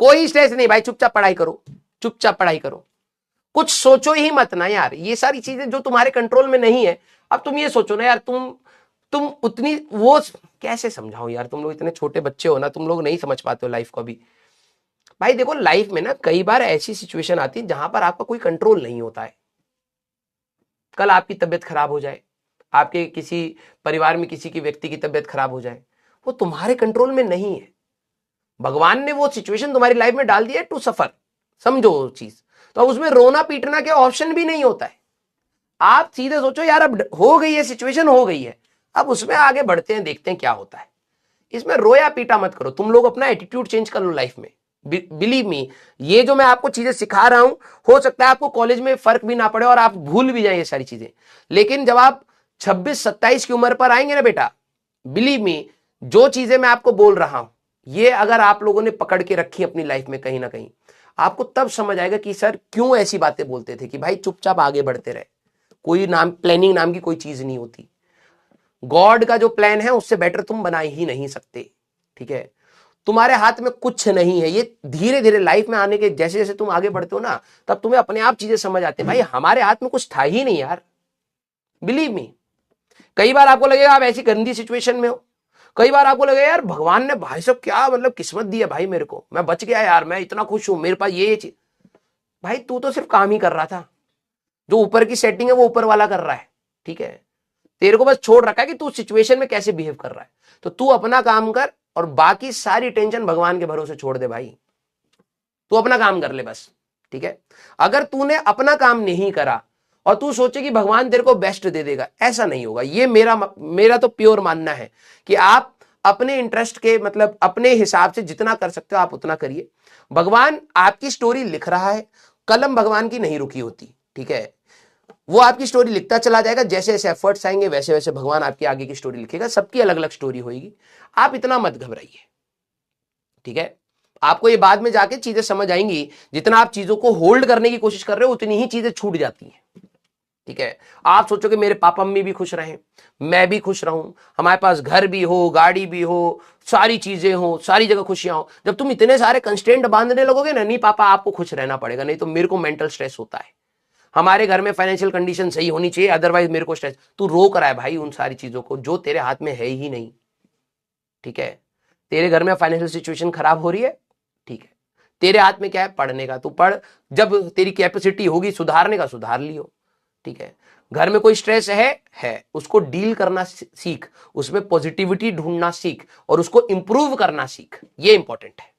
कोई स्ट्रेस नहीं भाई, चुपचाप पढ़ाई करो, चुपचाप पढ़ाई करो, कुछ सोचो ही मत ना यार। ये सारी चीजें जो तुम्हारे कंट्रोल में नहीं है, अब तुम ये सोचो ना यार, तुम उतनी वो कैसे समझाऊं यार, तुम लोग इतने छोटे बच्चे हो ना, तुम लोग नहीं समझ पाते हो लाइफ को अभी। भाई देखो, लाइफ में ना कई बार ऐसी सिचुएशन आती है जहां पर आपका कोई कंट्रोल नहीं होता है। कल आपकी तबीयत खराब हो जाए, आपके किसी परिवार में किसी की व्यक्ति की तबीयत खराब हो जाए, वो तुम्हारे कंट्रोल में नहीं है। भगवान ने वो सिचुएशन तुम्हारी लाइफ में डाल दिया है टू सफर, समझो वो चीज। तो उसमें रोना पीटना के ऑप्शन भी नहीं होता है। आप सीधे सोचो यार, अब हो गई है सिचुएशन, हो गई है, अब उसमें आगे बढ़ते हैं, देखते हैं क्या होता है। इसमें रोया पीटा मत करो, तुम लोग अपना एटीट्यूड चेंज कर लो लाइफ में। बिलीव मी, ये जो मैं आपको चीजें सिखा रहा हूं, हो सकता है आपको कॉलेज में फर्क भी ना पड़े और आप भूल भी जाए ये सारी चीजें, लेकिन जब आप 26-27 की उम्र पर आएंगे ना बेटा, बिलीव मी, जो चीजें मैं आपको बोल रहा हूं, ये अगर आप लोगों ने पकड़ के रखी अपनी लाइफ में कहीं ना कहीं, आपको तब समझ आएगा कि सर क्यों ऐसी बातें बोलते थे कि भाई चुपचाप आगे बढ़ते रहे। कोई नाम प्लानिंग नाम की कोई चीज नहीं होती। गॉड का जो प्लान है उससे बेटर तुम बना ही नहीं सकते। ठीक है, तुम्हारे हाथ में कुछ नहीं है। ये धीरे धीरे लाइफ में आने के जैसे जैसे तुम आगे बढ़ते हो ना, तब तुम्हें अपने आप चीजें समझ आती है, भाई हमारे हाथ में कुछ था ही नहीं यार। बिलीव मी, कई बार आपको लगेगा आप ऐसी गंदी सिचुएशन में हो, कई बार आपको लगेगा यार भगवान ने भाई साहब क्या मतलब किस्मत दी है भाई मेरे को, मैं बच गया यार, मैं इतना खुश हूं, मेरे पास ये चीज। भाई तू तो सिर्फ काम ही कर रहा था, जो ऊपर की सेटिंग है वो ऊपर वाला कर रहा है। ठीक है, तेरे को बस छोड़ रखा है कि तू सिचुएशन में कैसे बिहेव कर रहा है। तो तू अपना काम कर और बाकी सारी टेंशन भगवान के भरोसे छोड़ दे भाई, तू अपना काम कर ले बस। ठीक है, अगर तूने अपना काम नहीं करा और तू सोचे कि भगवान तेरे को बेस्ट दे देगा, ऐसा नहीं होगा। ये मेरा तो प्योर मानना है कि आप अपने इंटरेस्ट के मतलब अपने हिसाब से जितना कर सकते हो आप उतना करिए। भगवान आपकी स्टोरी लिख रहा है, कलम भगवान की नहीं रुकी होती। ठीक है, वो आपकी स्टोरी लिखता चला जाएगा, जैसे जैसे एफर्ट्स आएंगे वैसे वैसे भगवान आपकी आगे की स्टोरी लिखेगा। सबकी अलग अलग स्टोरी होगी, आप इतना मत घबराइए। ठीक है, आपको ये बाद में जाके चीजें समझ आएंगी, जितना आप चीजों को होल्ड करने की कोशिश कर रहे हो उतनी ही चीजें छूट जाती हैं। ठीक है, आप सोचो कि मेरे पापा मम्मी भी खुश रहें, मैं भी खुश रहूं, हमारे पास घर भी हो, गाड़ी भी हो, सारी चीजें हो, सारी जगह खुशियां हो। जब तुम इतने सारे कंस्ट्रेंट बांधने लगोगे ना, नहीं पापा आपको खुश रहना पड़ेगा, नहीं तो मेरे को मेंटल स्ट्रेस होता है, हमारे घर में फाइनेंशियल कंडीशन सही होनी चाहिए अदरवाइज मेरे को स्ट्रेस। तू रोक रहा है भाई उन सारी चीजों को जो तेरे हाथ में है ही नहीं। ठीक है, तेरे घर में फाइनेंशियल सिचुएशन खराब हो रही है, ठीक है, तेरे हाथ में क्या है, पढ़ने का, तू पढ़, जब तेरी कैपेसिटी होगी सुधारने का सुधार लियो। ठीक है, घर में कोई स्ट्रेस है उसको डील करना सीख, उसमें पॉजिटिविटी ढूंढना सीख और उसको इंप्रूव करना सीख, ये इंपॉर्टेंट है।